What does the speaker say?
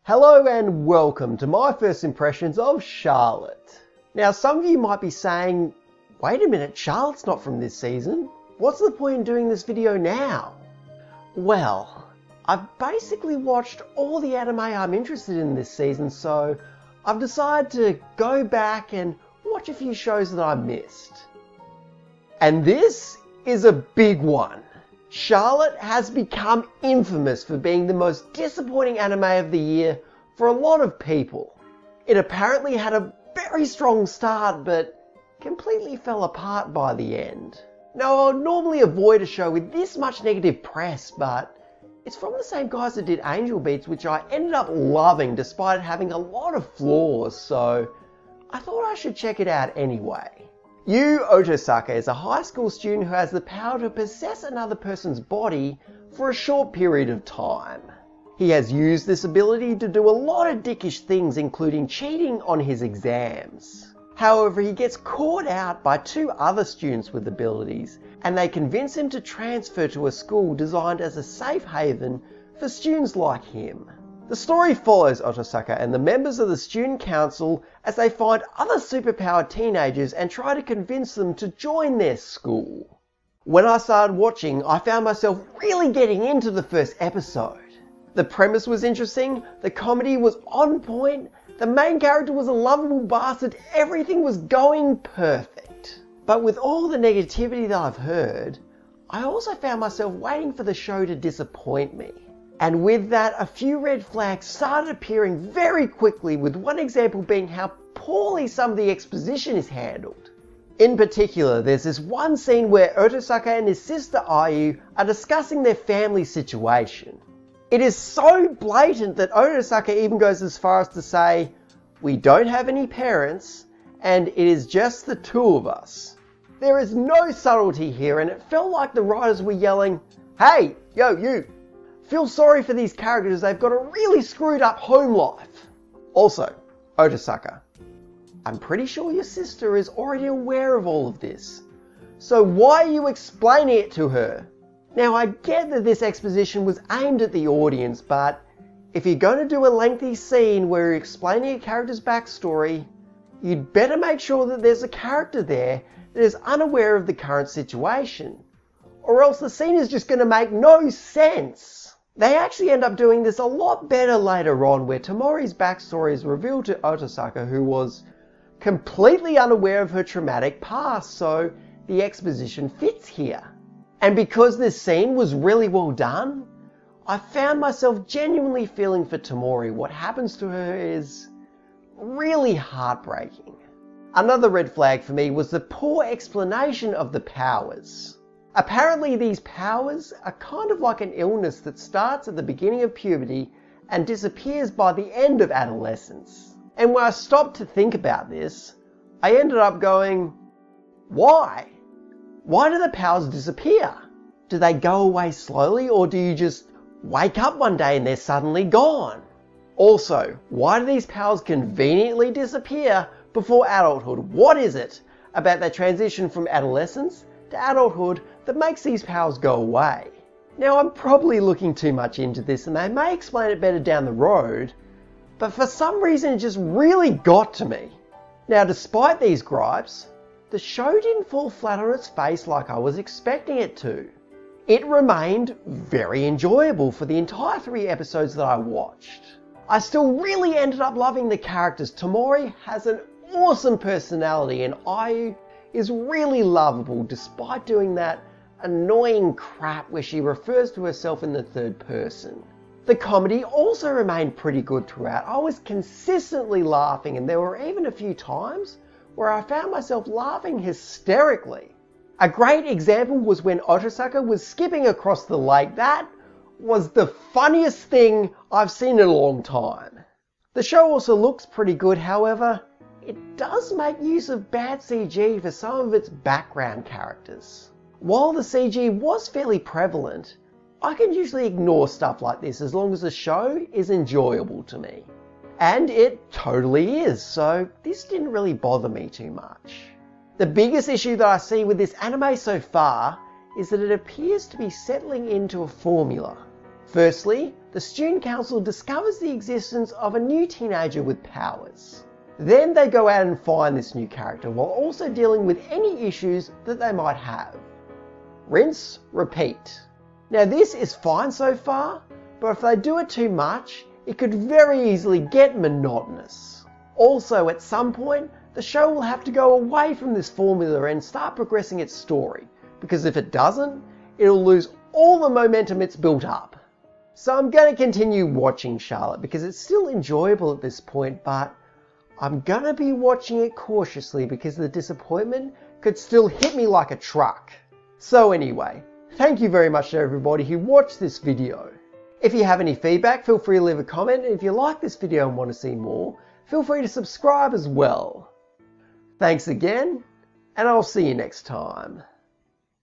Hello and welcome to my first impressions of Charlotte. Now some of you might be saying, wait a minute, Charlotte's not from this season. What's the point in doing this video now? Well, I've basically watched all the anime I'm interested in this season, so I've decided to go back and watch a few shows that I missed. And this is a big one. Charlotte has become infamous for being the most disappointing anime of the year for a lot of people. It apparently had a very strong start, but completely fell apart by the end. Now, I would normally avoid a show with this much negative press, but it's from the same guys that did Angel Beats, which I ended up loving despite it having a lot of flaws, so I thought I should check it out anyway. Yu Otosaka is a high school student who has the power to possess another person's body for a short period of time. He has used this ability to do a lot of dickish things, including cheating on his exams. However, he gets caught out by two other students with abilities, and they convince him to transfer to a school designed as a safe haven for students like him. The story follows Otosaka and the members of the student council as they find other superpowered teenagers and try to convince them to join their school. When I started watching, I found myself really getting into the first episode. The premise was interesting, the comedy was on point, the main character was a lovable bastard, everything was going perfect. But with all the negativity that I've heard, I also found myself waiting for the show to disappoint me. And with that, a few red flags started appearing very quickly, with one example being how poorly some of the exposition is handled. In particular, there's this one scene where Otosaka and his sister Ayu are discussing their family situation. It is so blatant that Otosaka even goes as far as to say, "We don't have any parents, and it is just the two of us." There is no subtlety here, and it felt like the writers were yelling, "Hey, yo, you! Feel sorry for these characters, they've got a really screwed up home life." Also, Otosaka, I'm pretty sure your sister is already aware of all of this. So why are you explaining it to her? Now I get that this exposition was aimed at the audience, but if you're going to do a lengthy scene where you're explaining a character's backstory, you'd better make sure that there's a character there that is unaware of the current situation. Or else the scene is just going to make no sense. They actually end up doing this a lot better later on, where Tomori's backstory is revealed to Otosaka, who was completely unaware of her traumatic past, so the exposition fits here. And because this scene was really well done, I found myself genuinely feeling for Tomori. What happens to her is really heartbreaking. Another red flag for me was the poor explanation of the powers. Apparently these powers are kind of like an illness that starts at the beginning of puberty and disappears by the end of adolescence. And when I stopped to think about this, I ended up going, why? Why do the powers disappear? Do they go away slowly, or do you just wake up one day and they're suddenly gone? Also, why do these powers conveniently disappear before adulthood? What is it about their transition from adolescence to adulthood that makes these powers go away? Now, I'm probably looking too much into this and they may explain it better down the road, but for some reason it just really got to me. Now, despite these gripes, the show didn't fall flat on its face like I was expecting it to. It remained very enjoyable for the entire 3 episodes that I watched. I still really ended up loving the characters. Tomori has an awesome personality and Ayu is really lovable despite doing that annoying crap where she refers to herself in the third person. The comedy also remained pretty good throughout. I was consistently laughing, and there were even a few times where I found myself laughing hysterically. A great example was when Otosaka was skipping across the lake. That was the funniest thing I've seen in a long time. The show also looks pretty good, however, it does make use of bad CG for some of its background characters. While the CG was fairly prevalent, I can usually ignore stuff like this as long as the show is enjoyable to me. And it totally is, so this didn't really bother me too much. The biggest issue that I see with this anime so far is that it appears to be settling into a formula. Firstly, the student council discovers the existence of a new teenager with powers. Then they go out and find this new character while also dealing with any issues that they might have. Rinse, repeat. Now this is fine so far, but if they do it too much, it could very easily get monotonous. Also, at some point, the show will have to go away from this formula and start progressing its story, because if it doesn't, it'll lose all the momentum it's built up. So I'm going to continue watching Charlotte because it's still enjoyable at this point, but I'm going to be watching it cautiously because the disappointment could still hit me like a truck. So anyway, thank you very much to everybody who watched this video. If you have any feedback, feel free to leave a comment, and if you like this video and want to see more, feel free to subscribe as well. Thanks again, and I'll see you next time.